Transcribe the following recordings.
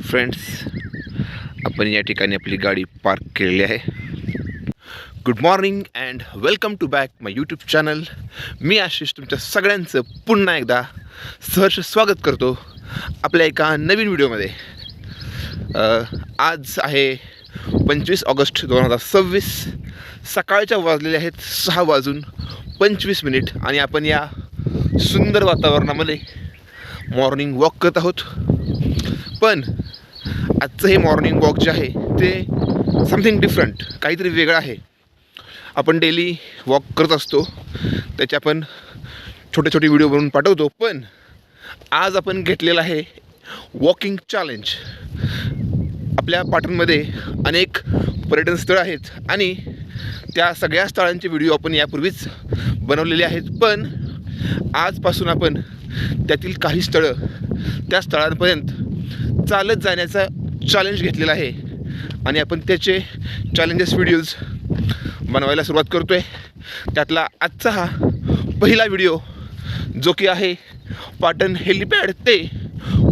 Friends, आपण या ठिकाणी आपली गाडी पार्क केलेली आहे. Good morning and welcome to back my YouTube channel. मी आशिष तुमच्या सगळ्यांचं पुन्हा एकदा सहर्ष स्वागत करतो आपल्या एका नवीन व्हिडिओमध्ये. आज आहे 25 ऑगस्ट 2026. सकाळच्या वाजलेले आहेत 6:25 आणि आपण या सुंदर वातावरणामध्ये मॉर्निंग वॉक करत आहोत. पण आजचं हे मॉर्निंग वॉक जे आहे ते समथिंग डिफरंट, काहीतरी वेगळं आहे. आपण डेली वॉक करत असतो, त्याचे आपण छोटे छोटे व्हिडिओ बनवून पाठवतो. पण आज आपण घेतलेलं आहे वॉकिंग चॅलेंज. आपल्या पाटणमध्ये अनेक पर्यटन स्थळं आहेत आणि त्या सगळ्या स्थळांचे व्हिडिओ आपण यापूर्वीच बनवलेले आहेत. पण आजपासून आपण त्यातील काही स्थळं, त्या स्थळांपर्यंत चालत जाण्याचा चॅलेंज घेतलेला आहे आणि आपण त्याचे चॅलेंजेस व्हिडिओज बनवायला सुरुवात करतो आहे. त्यातला आजचा हा पहिला व्हिडिओ जो की आहे पाटण हेलिपॅड ते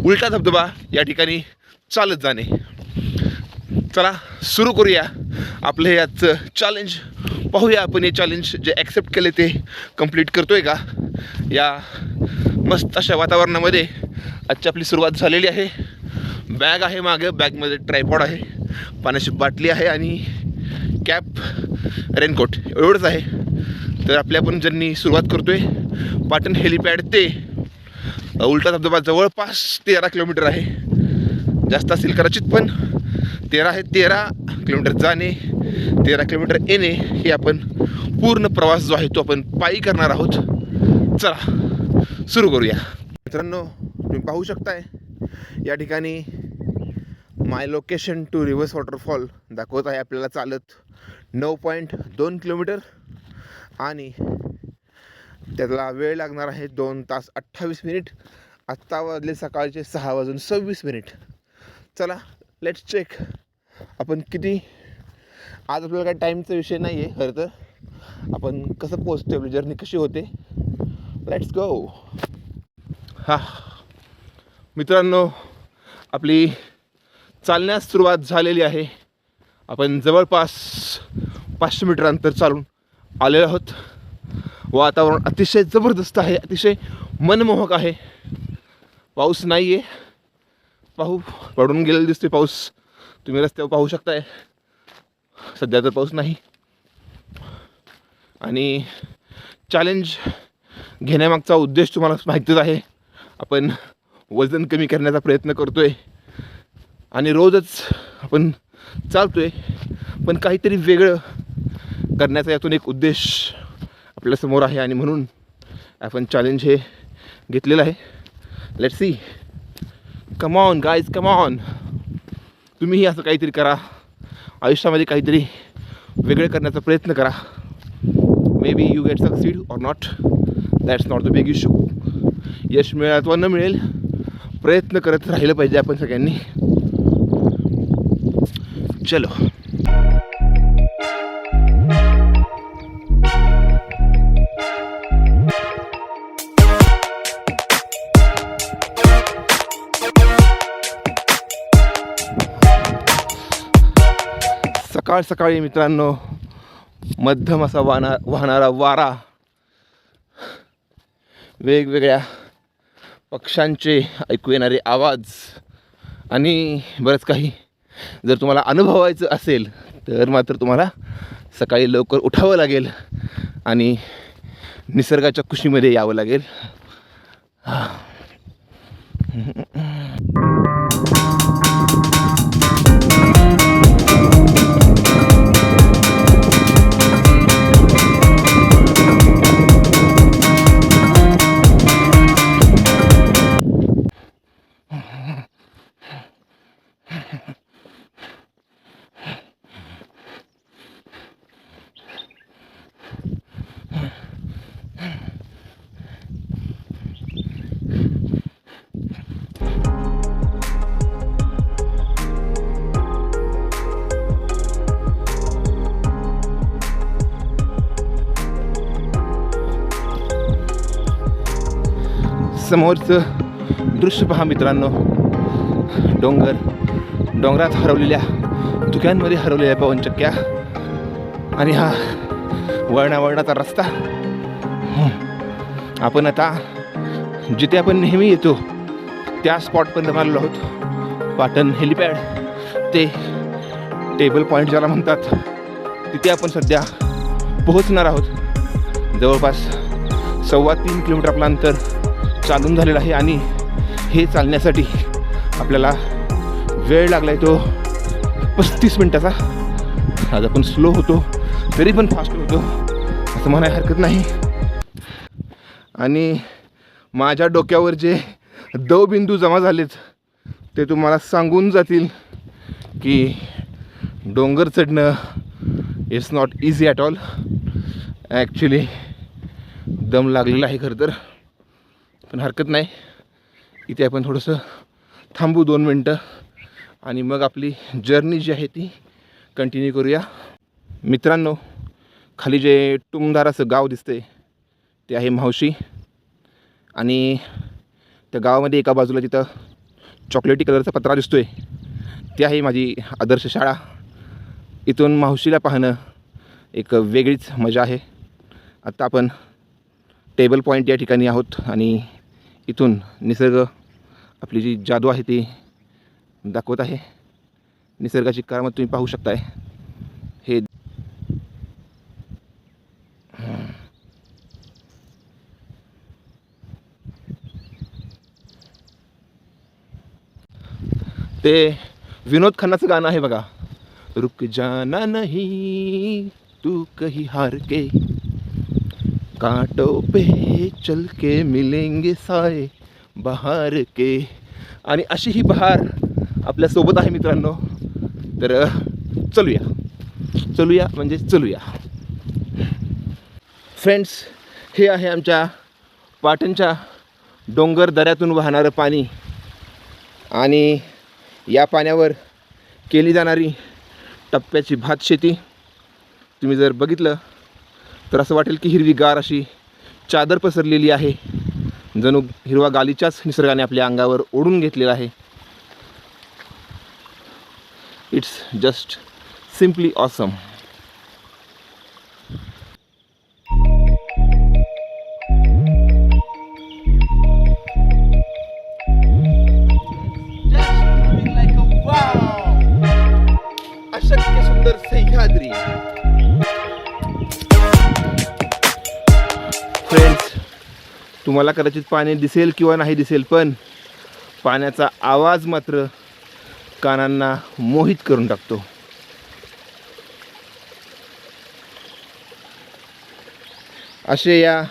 उलटा धबधबा या ठिकाणी चालत जाणे. चला सुरू करूया आपलं हे आजचं चॅलेंज. पाहूया आपण हे चॅलेंज जे ॲक्सेप्ट केले ते कंप्लीट करतो आहे का. या मस्त अशा वातावरणामध्ये आजची आपली सुरुवात झालेली आहे. बॅग आहे मागे, बॅगमध्ये ट्रायपॉड आहे, पाण्याची बाटली आहे आणि कॅप, रेनकोट एवढंच आहे. तर आपल्या आपण जर्नी सुरुवात करतो आहे. पाटण हेलिपॅड ते उलटा धबधबा जवळपास 13 किलोमीटर आहे. जास्त असेल कदाचित, पण 13 किलोमीटर जाणे, 13 किलोमीटर येणे हे आपण पूर्ण प्रवास जो आहे तो आपण पायी करणार आहोत. चला सुरू करूया. मित्रांनो, तुम्ही पाहू शकताय या ठिकाणी माय लोकेशन टू रिव्हर्स वॉटरफॉल दाखवत आहे आपल्याला चालत 9.2 किलोमीटर आणि त्याला वेळ लागणार आहे 2 तास 28 मिनिट. आत्ता वाजले सकाळचे 6:26. चला लेट्स चेक आपण किती. आज आपल्याला काही टाईमचा विषय नाही आहे खरं तर. आपण कसं पोहोचतो, आपली जर्नी कशी होते. Let's go. मित्रांनो, आपली चालण्यास सुरुवात झालेली आहे. आपण जवळपास 500 मीटर अंतर चालून आलेलो आहोत. वातावरण अतिशय जबरदस्त आहे, अतिशय मनमोहक आहे. पाऊस नाही आहे, पडून गेलेला दिसते पाऊस. तुम्ही रस्त्यावर पाहू शकताय. सध्या तर पाऊस नाही. आणि चॅलेंज घेण्यामागचा उद्देश तुम्हाला माहितीच आहे. आपण वजन कमी करण्याचा प्रयत्न करतो आहे आणि रोजच आपण चालतो आहे, पण काहीतरी वेगळं करण्याचा यातून एक उद्देश आपल्यासमोर आहे आणि म्हणून आपण चॅलेंज हे घेतलेलं आहे. Let's see. Come on guys, come on. तुम्हीही असं काहीतरी करा. आयुष्यामध्ये काहीतरी वेगळं करण्याचा प्रयत्न करा. Maybe you get succeed or not, that's not the big issue. यश मिळेल अथवा न मिळेल, प्रयत्न करत राहिलं पाहिजे आपण सगळ्यांनी. चलो. सकाळ सकाळी मित्रांनो, मध्यम असा वाहणारा वारा, वेगवेगळ्या पक्ष्यांचे ऐकू येणारे आवाज आणि बरंच काही. जर तुम्हाला अनुभवायचं असेल तर मात्र तुम्हाला सकाळी लवकर उठावं लागेल आणि निसर्गाच्या कुशीमध्ये यावं लागेल. समोरचं दृश्य पहा मित्रांनो. डोंगर, डोंगरात हरवलेल्या, धुक्यांमध्ये हरवलेल्या पवनचक्क्या आणि हा वळणाचा रस्ता. आपण आता जिथे आपण नेहमी येतो त्या स्पॉटपर्यंत आलेलो आहोत. पाटण हेलिपॅड ते टेबल पॉईंट ज्याला म्हणतात तिथे आपण सध्या पोहोचणार आहोत. जवळपास 3.25 किलोमीटर आपलं अंतर चालून झालेलं आहे आणि हे चालण्यासाठी आपल्याला वेळ लागला आहे तो 35 मिनटाचा. आज आपण स्लो होतो तरी पण फास्ट होतो असं म्हणायला हरकत नाही. आणि माझ्या डोक्यावर जे दवबिंदू जमा झालेत ते तुम्हाला सांगून जातील की डोंगर चढणं it's not easy at all. Actually दम लागलेला आहे खरं तर, पण हरकत नाही. इथे आपण थोडंसं थांबू 2 मिनटं आणि मग आपली जर्नी जी आहे ती कंटिन्यू करूया. मित्रांनो, खाली जे टुमदार असं गाव दिसतंय ते आहे मावशी. आणि त्या गावामध्ये एका बाजूला तिथं चॉकलेटी कलरचा पत्रा दिसतोय ती आहे माझी आदर्श शाळा. इथून मावशीला पाहणं एक वेगळीच मजा आहे. आत्ता आपण टेबल पॉईंट या ठिकाणी आहोत आणि इथून निसर्ग आपली जी जादू आहे ती दाखवत आहे. निसर्गाची करामत तुम्ही पाहू शकताय. हे ते विनोद खन्नाचं गाणं आहे बघा, रुक जाना नहीं तू कहीं हार के, कांटों पे चल के मिलेंगे साए बहार के. आणि अशी ही बहार आपल्यासोबत आहे मित्रांनो. तर चलूया म्हणजे चलूया. फ्रेंड्स, हे आहे आमच्या पाटणच्या डोंगर दऱ्यातून वाहणारं पाणी आणि या पाण्यावर केली जाणारी टप्प्याची भात शेती. तुम्ही जर बघितलं तर असं वाटेल की हिरवीगार अशी चादर पसरलेली आहे, जणू हिरवा गालीच्याच निसर्गाने आपल्या अंगावर ओढून घेतलेला आहे. It's just simply awesome. अशक्य सुंदर सह्याद्री. फ्रेंड्स, तुम्हाला कदाचित पाणी दिसेल किंवा नाही दिसेल, पण पाण्याचा आवाज मात्र कानांना मोहित करून टाकतो. असे या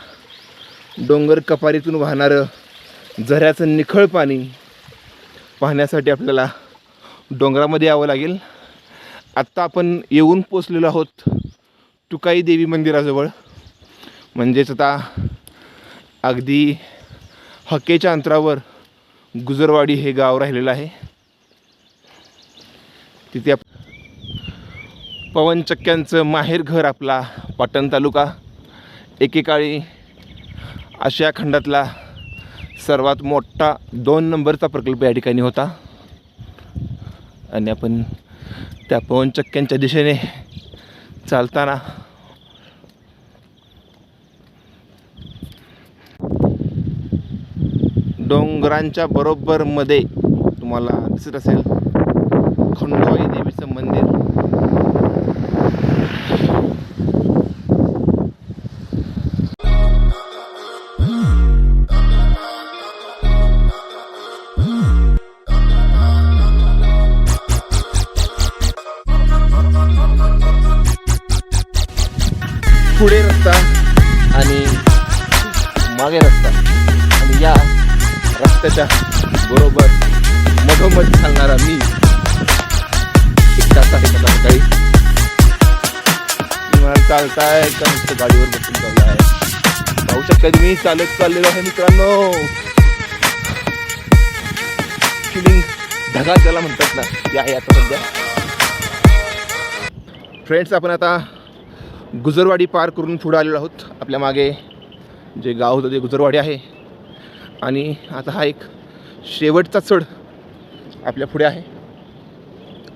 डोंगर कपारीतून वाहणारं झऱ्याचं निखळ पाणी पाहण्यासाठी आपल्याला डोंगरामध्ये यावं लागेल. आत्ता आपण येऊन पोचलेलो आहोत तुकाई देवी मंदिराजवळ. म्हणजेच आता अगदी हक्केच्या अंतरावर गुजरवाडी हे गाव राहिलेलं आहे. तिथे पवनचक्क्यांचं माहेरघर आपला पाटण तालुका. एकेकाळी आशिया खंडातला सर्वात मोठा 2 नंबरचा प्रकल्प या ठिकाणी होता आणि आपण त्या पवनचक्क्यांच्या दिशेने चालताना डोंगरांच्या बरोबर मध्ये तुम्हाला दिसत असेल खंडोबाई देवीचं मंदिर. पुढे रस्ता आणि मागे रस्ता आणि या रस्त्याच्या बरोबर मधोमध चालणारा मी एक तास आहे का सकाळी. मला चालताय का नुसतं गाडीवर बसून चालला आहे. पाहू शकता मी चालत चाललेलो आहे मित्रांनो. फिलिंग ढगात ज्याला म्हणतात ना ते आहे आता सध्या. फ्रेंड्स, आपण आता गुजरवाडी पार करून पुढे आलेलो आहोत. आपल्या मागे जे गाव होतं ते गुजरवाडी आहे आणि आता हा एक शेवटचा चढ आपल्या पुढे आहे.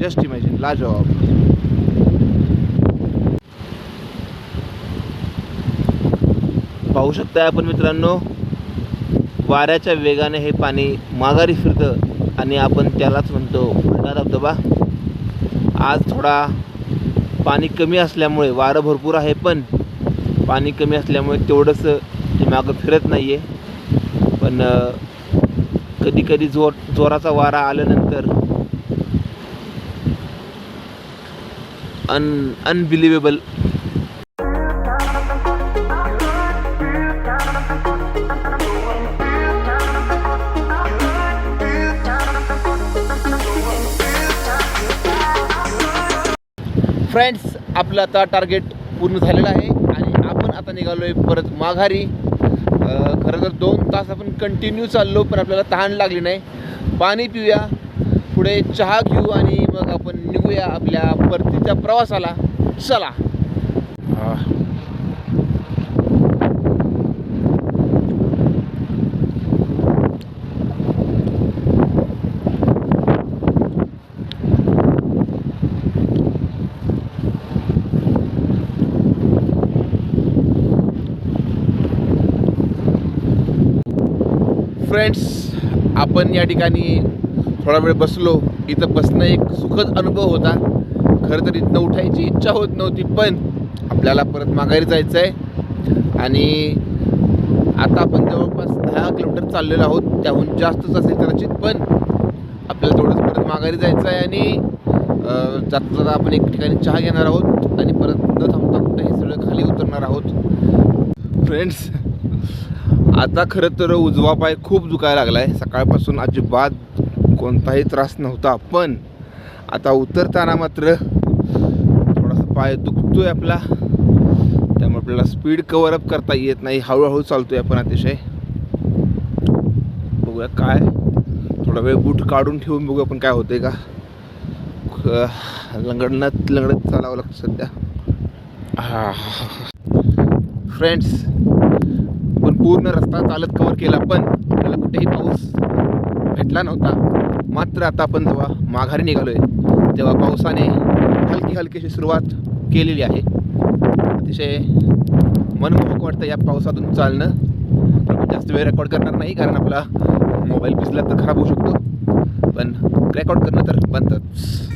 जस्ट इमॅजिन, लाजवाब. पाहू शकताय आपण मित्रांनो, वाऱ्याच्या वेगाने हे पाणी माघारी फिरतं आणि आपण त्यालाच म्हणतो उलटा धबधबा. आज थोडा पाणी कमी असल्यामुळे, वारं भरपूर आहे पण पाणी कमी असल्यामुळे तेवढंसं ते मागं फिरत नाही आहे. पण कधी कधी जोराचा वारा आल्यानंतर अनबिलिव्हेबल. फ्रेंड्स, आपलं आता टार्गेट पूर्ण झालेलं आहे आणि आपण आता निघालो आहे परत माघारी. खरं तर 2 तास आपण कंटिन्यू चाललो पण आपल्याला तहान लागली नाही. पाणी पिऊया, पुढे चहा घेऊ आणि मग आपण निघूया आपल्या परतीच्या प्रवासाला. चला. फ्रेंड्स, आपण या ठिकाणी थोडा वेळ बसलो. इथं बसणं एक सुखद अनुभव होता. खरं तर इथनं उठायची इच्छा होत नव्हती पण आपल्याला परत माघारी जायचं आहे आणि आता आपण जवळपास 10 किलोमीटर चाललेलो आहोत. त्याहून जास्तच असेल कदाचित, पण आपल्याला थोडंच परत माघारी जायचं आहे आणि जाता जाता आपण एक ठिकाणी चहा घेणार आहोत आणि परत न थांबता कुठे हे सगळं खाली उतरणार आहोत. फ्रेंड्स, आता खरं तर उजवा पाय खूप दुखायला लागला आहे. सकाळपासून अजिबात कोणताही त्रास नव्हता पण आता उतरताना मात्र थोडासा पाय दुखतोय आपला. त्यामुळे आपल्याला स्पीड कव्हर अप करता येत नाही. हळूहळू चालतोय आपण अतिशय. बघूया काय, थोडा वेळ बूट काढून ठेवून बघूया आपण काय होतंय का. लंगडत चालावं लागतं सध्या. फ्रेंड्स, पण पूर्ण रस्ता चालत कव्हर केला पण आपल्याला कुठेही पाऊस भेटला नव्हता. मात्र आता आपण जेव्हा माघारी निघालो आहे तेव्हा पावसाने हलकीशी सुरुवात केलेली आहे. अतिशय मनमोहक वाटतं या पावसातून चालणं. पण जास्त वेळ रेकॉर्ड करणार नाही कारण आपला मोबाईल भिजला तर खराब होऊ शकतो, पण रेकॉर्ड करणं तर बनतंच.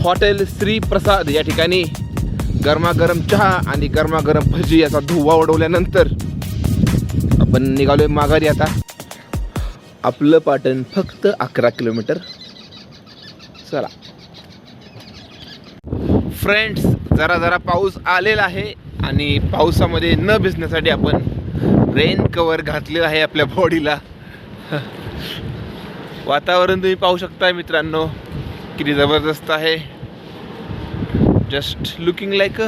हॉटेल श्री प्रसाद या ठिकाणी गरमागरम चहा आणि गरमागरम भजी याचा धुवा उडवल्यानंतर आपण निघालोय माघारी. आता आपलं पाटण फक्त 11 किलोमीटर. चला. फ्रेंड्स, जरा पाऊस आलेला आहे आणि पावसामध्ये न भिजण्यासाठी आपण रेन कवर घातलेलं आहे आपल्या बॉडीला. वातावरण तुम्ही पाहू शकताय मित्रांनो, किती जबरदस्त आहे. Just looking like a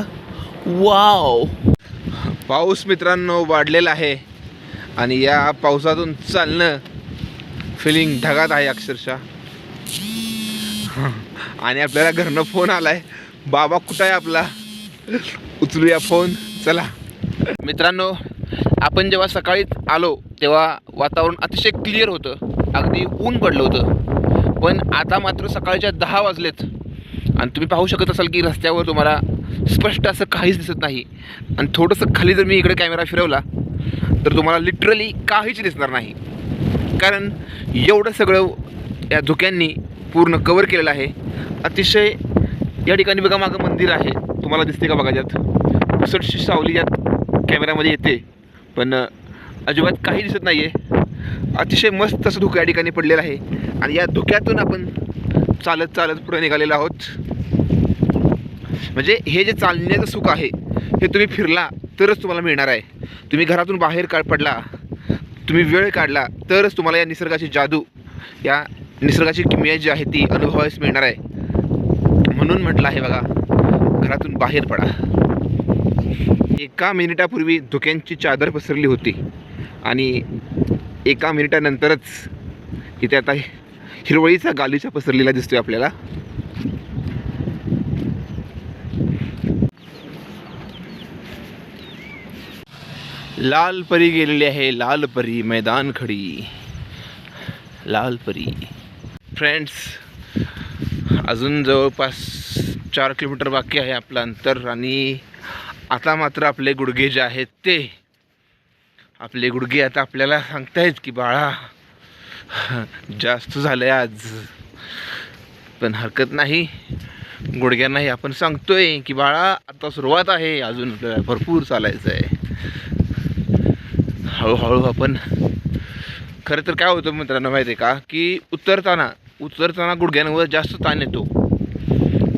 wow. पाऊस मित्रांनो वाढलेला आहे आणि या पावसातून चालणं फिलिंग ढगात आहे अक्षरशः. आणि आपल्याला घरनं फोन आलाय. बाबा कुठं आहे आपला, उचलूया फोन. चला मित्रांनो, आपण जेव्हा सकाळीच आलो तेव्हा वातावरण अतिशय क्लिअर होतं, अगदी ऊन पडलं होतं. पण आता मात्र सकाळच्या 10 वाजलेत आणि तुम्ही पाहू शकत असाल की रस्त्यावर तुम्हाला स्पष्ट असं काहीच दिसत नाही. आणि थोडंसं खाली जर मी इकडे कॅमेरा फिरवला तर तुम्हाला लिटरली काहीच दिसणार नाही, कारण एवढं सगळं या धुक्यांनी पूर्ण कवर केलेलं आहे. अतिशय या ठिकाणी बघा मागं मंदिर आहे, तुम्हाला दिसते का बघा, ज्यात पुसटशी सावली यात कॅमेऱ्यामध्ये येते पण अजिबात काही दिसत नाही आहे. अतिशय मस्त असं धुकं या ठिकाणी पडलेलं आहे आणि या धुक्यातून आपण चालत पुढे निघालेलो आहोत. म्हणजे हे जे चालण्याचं सुख आहे हे तुम्ही फिरला तरच तुम्हाला मिळणार आहे. तुम्ही घरातून बाहेर पडला, तुम्ही वेळ काढला तरच तुम्हाला या निसर्गाची जादू, या निसर्गाची किमया जी आहे ती अनुभवायला मिळणार आहे. म्हणून म्हटलं आहे बघा, घरातून बाहेर पडा. 1 मिनिटापूर्वी धुक्यांची चादर पसरली होती आणि 1 मिनिटानंतरच इथे आता हिरवळीचा गालीचा पसरलेला दिसतोय आपल्याला. लाल परी गेलेली आहे, लाल परी मैदान खडी, लाल परी. फ्रेंड्स, अजून जवळपास 4 किलोमीटर बाकी आहे आपलं अंतर. आणि आता मात्र आपले गुडघे जे आहेत ते आपले गुडघे आता आपल्याला सांगतायत की बाळा जास्त झालंय आज, पण हरकत नाही. गुडघ्यांनाही आपण सांगतोय की बाळा आता सुरुवात आहे, अजून आपल्याला भरपूर चालायचं आहे. हळूहळू आपण. खरं तर काय होतं मित्रांनो माहिती आहे का, की उतरताना गुडघ्यांवर जास्त ताण येतो,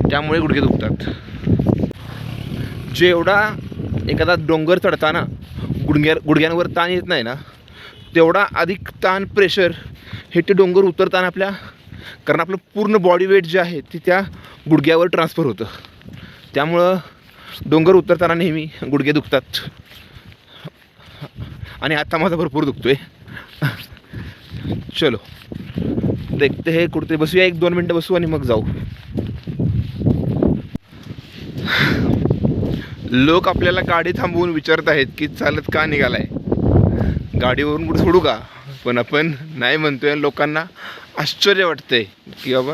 त्यामुळे गुडघे दुखतात. जेवढा एखादा डोंगर चढताना गुडघ्यांवर ताण येत नाही ना, तेवढा अधिक ताण प्रेशर हे ते डोंगर उतरताना आपल्या, कारण आपलं पूर्ण बॉडी वेट जे आहे ते त्या गुडघ्यावर ट्रान्सफर होतं. त्यामुळं डोंगर उतरताना नेहमी गुडघे दुखतात. आणि आता माझा भरपूर दुखतोय. चलो देखते हे, कुठे बसूया, 1-2 मिनटं बसू आणि मग जाऊ. लोक आपल्याला गाडी थांबवून विचारत आहेत की चालत का निघालाय, गाडीवरून कुठे सोडू का, पण आपण नाही म्हणतोय. लोकांना आश्चर्य वाटतंय की बाबा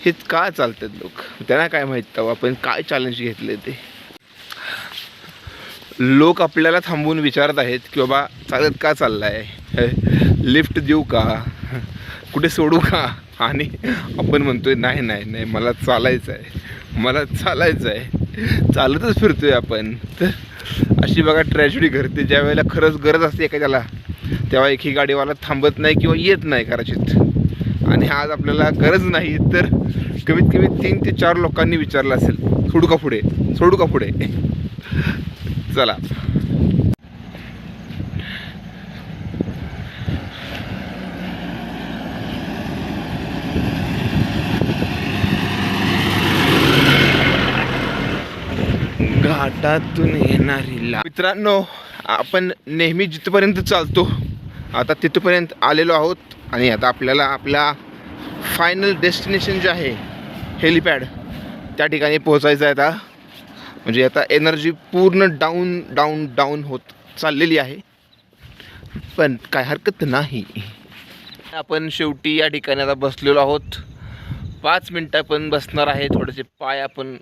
हेच का चालतात लोक, त्यांना काय माहीत आपण काय चॅलेंज घेतले ते. लोक आपल्याला थांबवून विचारत आहेत की बाबा चालत का चाललाय, लिफ्ट देऊ का, कुठे सोडू का, आणि आपण म्हणतोय नाही नाही नाही मला चालायचं आहे, मला चालायचं आहे, चालतच फिरतोय आपण. तर अशी बघा ट्रॅजेडी घडते. ज्या वेळेला खरंच गरज असते एखाद्याला, तेव्हा एकही गाडीवाला थांबत नाही किंवा येत नाही कदाचित. आणि आज आपल्याला गरज नाही तर कमीत कमी 3 ते 4 लोकांनी विचारलं असेल सोडू का पुढे, सोडू का पुढे. चला घाटातून येणारी मित्रांनो, आपण नेहमी जिथपर्यंत चालतो आता तिथपर्यंत आलेलो आहोत. आणि आता आपल्याला आपल्या फायनल डेस्टिनेशन जे आहे हेलिपॅड, त्या ठिकाणी पोहोचायचं आहे. आता म्हणजे आता एनर्जी पूर्ण डाऊन डाऊन डाऊन होत चाललेली आहे, पण काय हरकत नाही. आपण शेवटी या ठिकाणी आता बसलेलो आहोत. 5 मिनटं आपण बसणार आहे. थोडेसे पाय आपण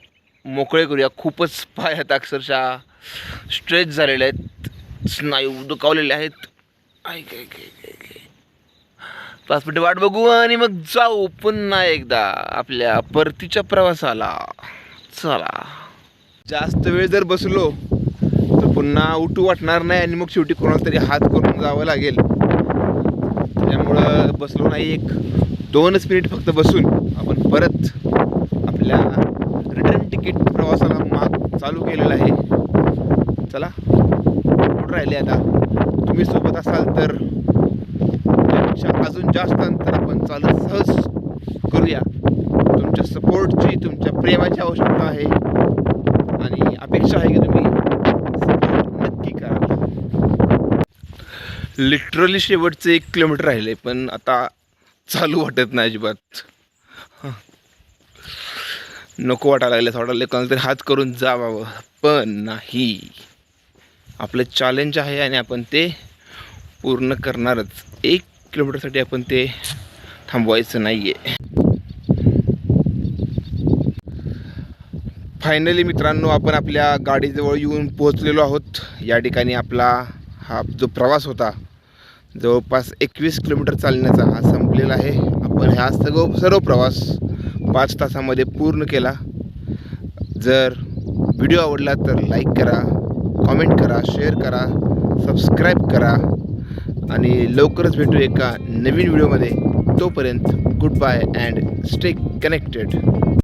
मोकळे करूया. खूपच पाय आहेत अक्षरशः स्ट्रेच झालेले आहेत, स्नायू दुखावलेले आहेत. 5 मिनटं वाट बघू आणि मग जाऊ पुन्हा एकदा आपल्या परतीच्या प्रवासाला. चला, जास्त वेळ जर बसलो तर पुन्हा उठू वाटणार नाही आणि मग शेवटी कोणाला तरी हात करून जावं लागेल. त्यामुळं बसलो नाही, 1-2 मिनिट फक्त बसून आपण परत आपल्या रिटर्न तिकीट प्रवासाला मार्ग चालू केलेला आहे. चला, कुठं राहिले आता. तुम्ही सोबत असाल तर त्यापेक्षा अजून जास्त अंतर आपण चालत सहज करूया. तुमच्या सपोर्टची, तुमच्या प्रेमाची आवश्यकता आहे आणि अपेक्षा आहे की तुम्ही सपोर्ट नक्की करा. लिटरली शेवटचे 1 किलोमीटर राहिले, पण आता चालू वाटत नाही अजिबात. नको वाटायला लागले, वाटायला कोणाला तरी हात करून जावावं, पण नाही. आपलं चॅलेंज आहे आणि आपण ते पूर्ण करणारच. 1 किलोमीटरसाठी आपण ते थांबवायचं नाही आहे. फायनली मित्रांनो, आपण आपल्या गाडीजवळ येऊन पोहोचलेलो आहोत. या ठिकाणी आपला हा जो प्रवास होता जवळपास 21 किलोमीटर चालण्याचा हा संपलेला आहे. आपण हा सर्व प्रवास 5 तासामध्ये पूर्ण केला. जर व्हिडिओ आवडला तर लाईक करा, कॉमेंट करा, शेअर करा, सबस्क्राईब करा आणि लवकरच भेटू एका नवीन व्हिडिओमध्ये. तोपर्यंत good bye and stay connected.